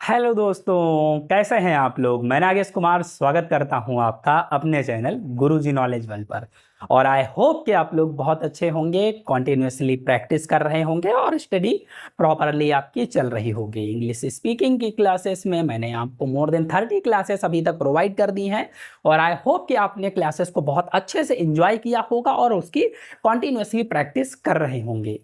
Hello दोस्तों, कैसे हैं आप लोग। मैं नागेश कुमार स्वागत करता हूं आपका अपने चैनल गुरुजी नॉलेज वर्ल्ड पर। और आई होप कि आप लोग बहुत अच्छे होंगे, कॉन्टिन्यूसली प्रैक्टिस कर रहे होंगे और स्टडी प्रॉपरली आपकी चल रही होगी। इंग्लिश स्पीकिंग की क्लासेस में मैंने आपको मोर देन 30 क्लासेस अभी तक प्रोवाइड कर दी हैं और आई होप कि आपने क्लासेस को बहुत अच्छे से एंजॉय किया होगा और उसकी कॉन्टिन्यूसली प्रैक्टिस कर रहे होंगे।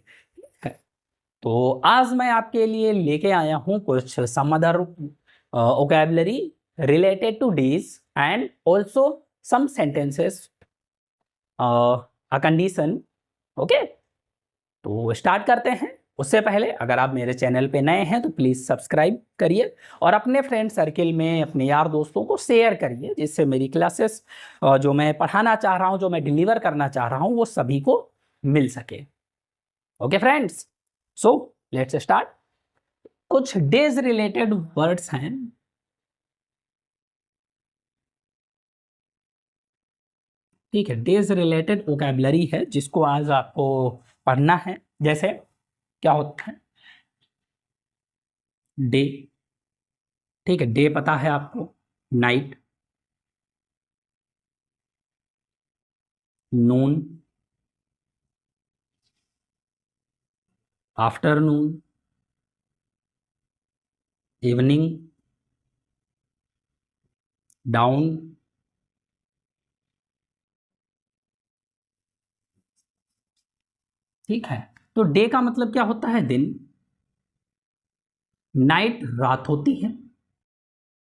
तो आज मैं आपके लिए लेके आया हूँ कुछ some other vocabulary related to these and also some sentences a condition. Okay, तो स्टार्ट करते हैं। उससे पहले अगर आप मेरे चैनल पे नए हैं तो प्लीज़ सब्सक्राइब करिए और अपने फ्रेंड सर्किल में अपने यार दोस्तों को शेयर करिए, जिससे मेरी क्लासेस जो मैं पढ़ाना चाह रहा हूँ, जो मैं डिलीवर करना चाह रहा हूँ, वो सभी को मिल सके। Okay friends, so let's start. कुछ डेज रिलेटेड वर्ड्स हैं। ठीक है, डेज रिलेटेड वोकैबुलरी है जिसको आज आपको पढ़ना है। जैसे क्या होता है डे। ठीक है, डे पता है आपको। नाइट, नून, आफ्टरनून, इवनिंग, डाउन, ठीक है। तो डे का मतलब क्या होता है? दिन। नाइट रात होती है।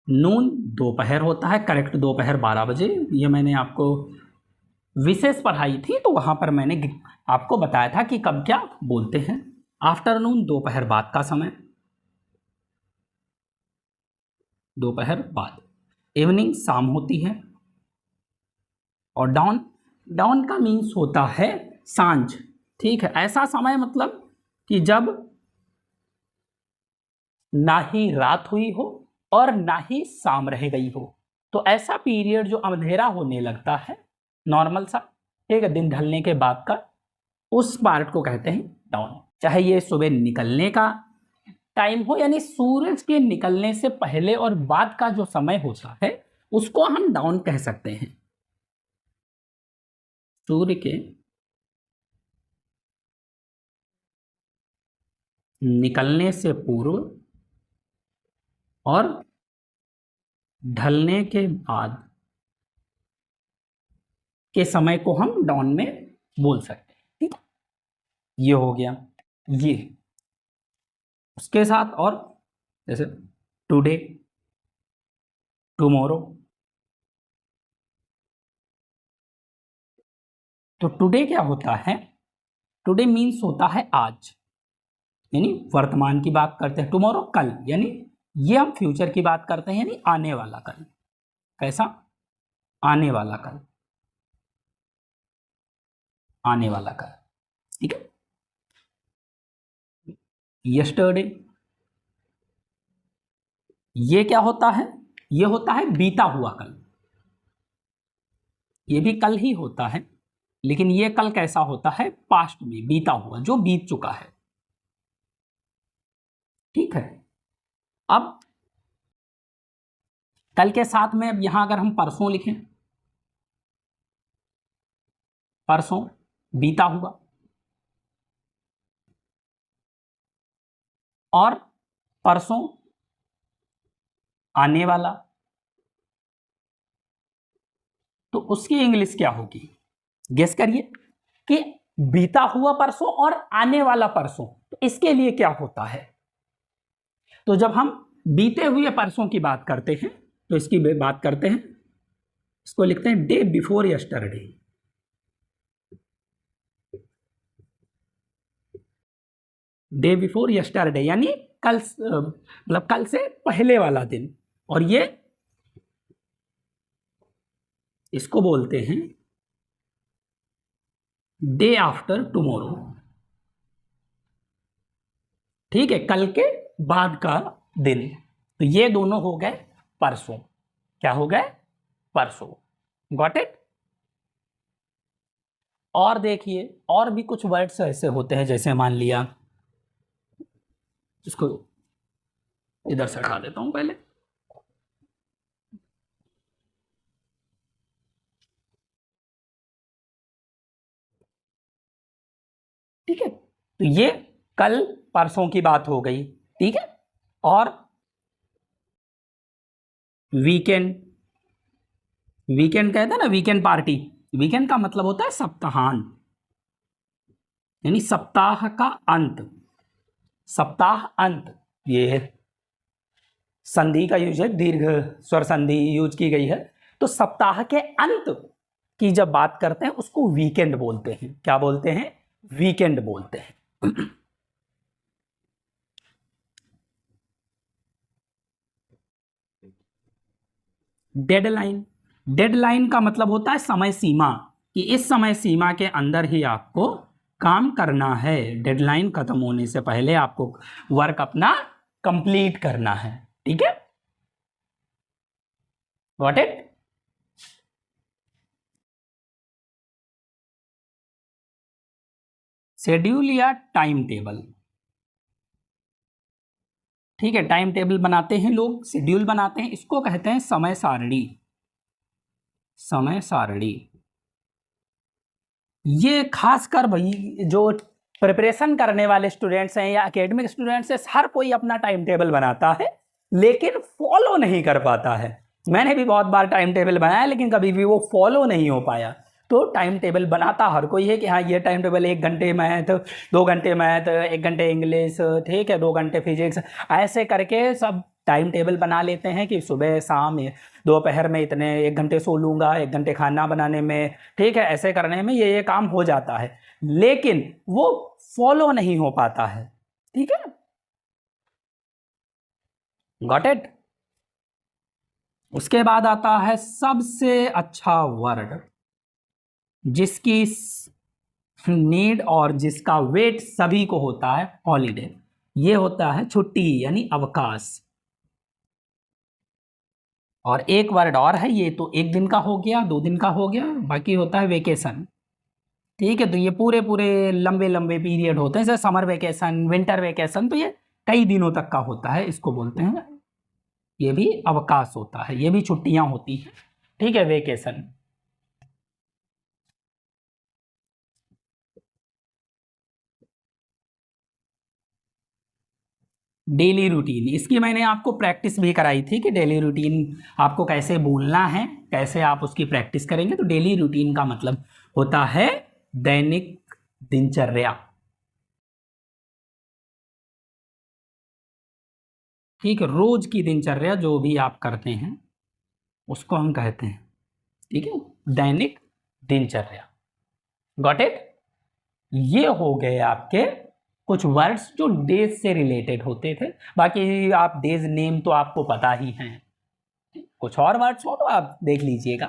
नून दोपहर होता है, करेक्ट दोपहर 12 बजे। ये मैंने आपको विशेष पढ़ाई थी तो वहां पर मैंने आपको बताया था कि कब क्या बोलते हैं। आफ्टरनून दोपहर बाद का समय, दोपहर बाद। इवनिंग शाम होती है। और डाउन, डाउन का मीन्स होता है सांझ। ठीक है, ऐसा समय मतलब कि जब ना ही रात हुई हो और ना ही शाम रह गई हो, तो ऐसा पीरियड जो अंधेरा होने लगता है नॉर्मल सा, ठीक है, दिन ढलने के बाद का, उस पार्ट को कहते हैं डाउन। चाहे ये सुबह निकलने का टाइम हो, यानी सूरज के निकलने से पहले और बाद का जो समय होता है उसको हम डाउन कह सकते हैं। सूर्य के निकलने से पूर्व और ढलने के बाद के समय को हम डाउन में बोल सकते हैं। ठीक, ये हो गया। ये उसके साथ और जैसे टुडे, टुमारो। तो टुडे क्या होता है? टुडे मीन्स होता है आज, यानी वर्तमान की बात करते हैं। टुमारो कल, यानी ये हम फ्यूचर की बात करते हैं, यानी आने वाला कल। कैसा? आने वाला कल, आने वाला कल। ठीक है। यस्टरडे, ये क्या होता है? ये होता है बीता हुआ कल। ये भी कल ही होता है, लेकिन ये कल कैसा होता है? पास्ट में, बीता हुआ, जो बीत चुका है। ठीक है। अब कल के साथ में अब यहां अगर हम परसों लिखें, परसों बीता हुआ, और परसों आने वाला, तो उसकी इंग्लिश क्या होगी? गेस करिए कि बीता हुआ परसों और आने वाला परसों, तो इसके लिए क्या होता है? तो जब हम बीते हुए परसों की बात करते हैं तो इसकी बात करते हैं, इसको लिखते हैं day before yesterday. Day before yesterday यानी कल, मतलब कल से पहले वाला दिन। और ये इसको बोलते हैं डे आफ्टर टुमारो। ठीक है, कल के बाद का दिन। तो ये दोनों हो गए परसों। क्या हो गए? परसों। Got it? और देखिए, और भी कुछ वर्ड्स ऐसे होते हैं, जैसे मान लिया इसको इधर से हटा देता हूं पहले। ठीक है, तो ये कल परसों की बात हो गई। ठीक है, और वीकेंड, वीकेंड कहते हैं ना, वीकेंड पार्टी। वीकेंड का मतलब होता है सप्ताहांत, यानी सप्ताह का अंत, सप्ताह अंत। ये संधि का यूज है, दीर्घ स्वर संधि यूज की गई है। तो सप्ताह के अंत की जब बात करते हैं उसको वीकेंड बोलते हैं। क्या बोलते हैं? वीकेंड बोलते हैं। डेडलाइन, डेडलाइन का मतलब होता है समय सीमा, कि इस समय सीमा के अंदर ही आपको काम करना है। डेडलाइन खत्म होने से पहले आपको वर्क अपना कंप्लीट करना है। ठीक है, गॉट इट। शेड्यूल या टाइम टेबल। ठीक है, टाइम टेबल बनाते हैं लोग, शेड्यूल बनाते हैं, इसको कहते हैं समय सारणी। समय सारणी ये खासकर भाई जो प्रिपरेशन करने वाले स्टूडेंट्स हैं या एकेडमिक स्टूडेंट्स हैं, हर कोई अपना टाइम टेबल बनाता है लेकिन फॉलो नहीं कर पाता है। मैंने भी बहुत बार टाइम टेबल बनाया लेकिन कभी भी वो फॉलो नहीं हो पाया। तो टाइम टेबल बनाता हर कोई है कि हाँ ये टाइम टेबल 1 घंटे मैथ, 2 घंटे मैथ, 1 घंटे इंग्लिश, ठीक है, 2 घंटे फिजिक्स, ऐसे करके सब टाइम टेबल बना लेते हैं कि सुबह शाम दोपहर में इतने 1 घंटे सो लूँगा, 1 घंटे खाना बनाने में, ठीक है, ऐसे करने में ये काम हो जाता है लेकिन वो फॉलो नहीं हो पाता है। ठीक है, गॉट इट। उसके बाद आता है सबसे अच्छा वर्ड, जिसकी नीड और जिसका वेट सभी को होता है, हॉलीडे। ये होता है छुट्टी यानी अवकाश। और एक वर्ड और है, ये तो 1 दिन का हो गया, 2 दिन का हो गया, बाकी होता है वेकेशन। ठीक है, तो ये पूरे पूरे लंबे लंबे पीरियड होते हैं, जैसे समर वेकेशन, विंटर वेकेशन, तो ये कई दिनों तक का होता है, इसको बोलते हैं, ये भी अवकाश होता है, ये भी छुट्टियां होती हैं। ठीक है, वेकेशन। डेली रूटीन, इसकी मैंने आपको प्रैक्टिस भी कराई थी कि डेली रूटीन आपको कैसे बोलना है, कैसे आप उसकी प्रैक्टिस करेंगे। तो डेली रूटीन का मतलब होता है दैनिक दिनचर्या। ठीक है, रोज की दिनचर्या जो भी आप करते हैं उसको हम कहते हैं, ठीक है, दैनिक दिनचर्या। Got it. ये हो गए आपके कुछ वर्ड्स जो डेज से रिलेटेड होते थे। बाकी आप डेज नेम तो आपको पता ही हैं, कुछ और वर्ड्स हो तो आप देख लीजिएगा।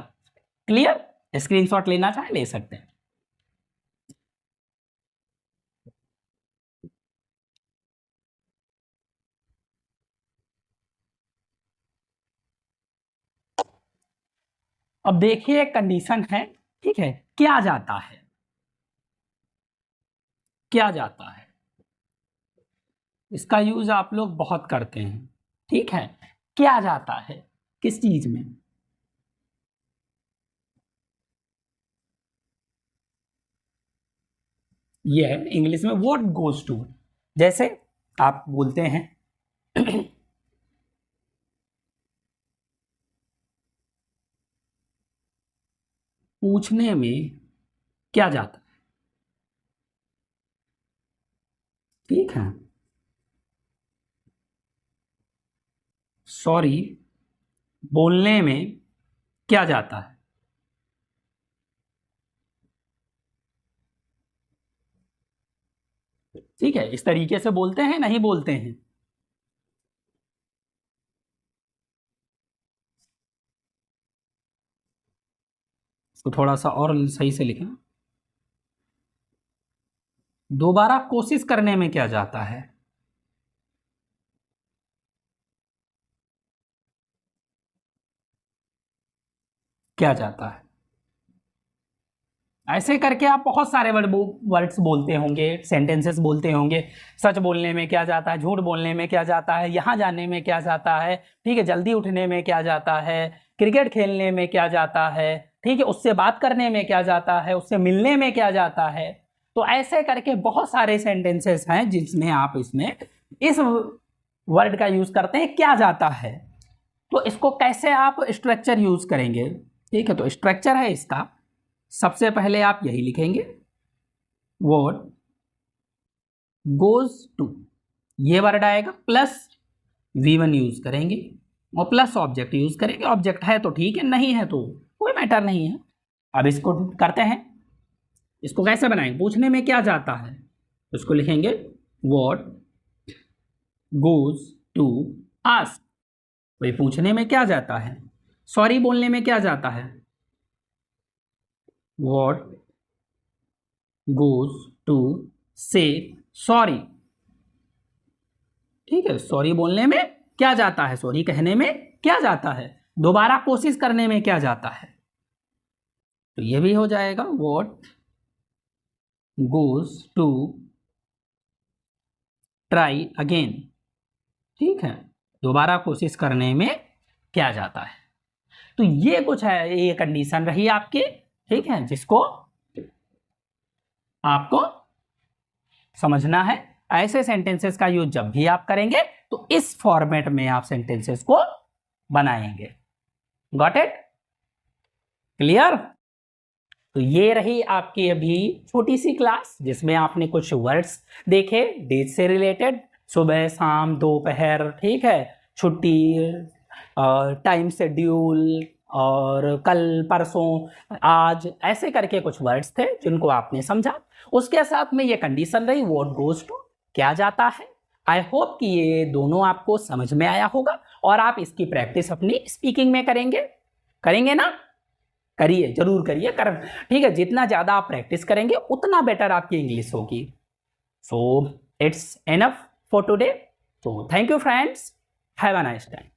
क्लियर, स्क्रीनशॉट लेना चाहे ले सकते हैं। अब देखिए एक कंडीशन है, ठीक है, क्या जाता है, क्या जाता है, इसका यूज आप लोग बहुत करते हैं। ठीक है, क्या जाता है किस चीज में? ये है इंग्लिश में व्हाट गोज टू। जैसे आप बोलते हैं पूछने में क्या जाता है। ठीक है, सॉरी बोलने में क्या जाता है। ठीक है, इस तरीके से बोलते हैं, नहीं बोलते हैं। तो थोड़ा सा और सही से लिखें, दोबारा कोशिश करने में क्या जाता है। क्या जाता है, ऐसे करके आप बहुत सारे वर्ड्स बोलते होंगे, सेंटेंसेस बोलते होंगे। सच बोलने में क्या जाता है, झूठ बोलने में क्या जाता है, यहाँ जाने में क्या जाता है, ठीक है, जल्दी उठने में क्या जाता है, क्रिकेट खेलने में क्या जाता है, ठीक है, उससे बात करने में क्या जाता है, उससे मिलने में क्या जाता है। तो ऐसे करके बहुत सारे सेंटेंसेस हैं जिसमें आप इसमें इस वर्ड का यूज करते हैं, क्या जाता है। तो इसको कैसे आप स्ट्रक्चर यूज करेंगे, ठीक है। तो स्ट्रक्चर है इसका, सबसे पहले आप यही लिखेंगे, व्हाट गोज टू, ये वर्ड आएगा, प्लस V1 यूज करेंगे और प्लस ऑब्जेक्ट यूज करेंगे। ऑब्जेक्ट है तो ठीक है, नहीं है तो कोई मैटर नहीं है। अब इसको करते हैं, इसको कैसे बनाएंगे, पूछने में क्या जाता है, तो इसको लिखेंगे व्हाट गोज टू आस्क, भाई पूछने में क्या जाता है। सॉरी बोलने में क्या जाता है, व्हाट गोज टू से सॉरी, ठीक है, सॉरी बोलने में क्या जाता है, सॉरी कहने में क्या जाता है, दोबारा कोशिश करने में क्या जाता है। तो ये भी हो जाएगा, what goes to try again, ठीक है, दोबारा कोशिश करने में क्या जाता है। तो ये कुछ है, ये कंडीशन रही आपकी, ठीक है, जिसको आपको समझना है। ऐसे सेंटेंसेस का यूज जब भी आप करेंगे तो इस फॉर्मेट में आप सेंटेंसेस को बनाएंगे। Got it, clear. तो ये रही आपकी अभी छोटी सी क्लास जिसमें आपने कुछ वर्ड्स देखे डेज से रिलेटेड, सुबह शाम दोपहर, ठीक है, छुट्टी, टाइम शेड्यूल, और कल परसों आज, ऐसे करके कुछ वर्ड्स थे जिनको आपने समझा। उसके साथ में ये कंडीशन रही, व्हाट गोज टू, क्या जाता है। आई होप कि ये दोनों आपको समझ में आया होगा और आप इसकी प्रैक्टिस अपनी स्पीकिंग में करेंगे ना, करिए, जरूर करिए, ठीक है। जितना ज़्यादा आप प्रैक्टिस करेंगे उतना बेटर आपकी इंग्लिश होगी। So it's enough for today. So thank you friends, have a nice time.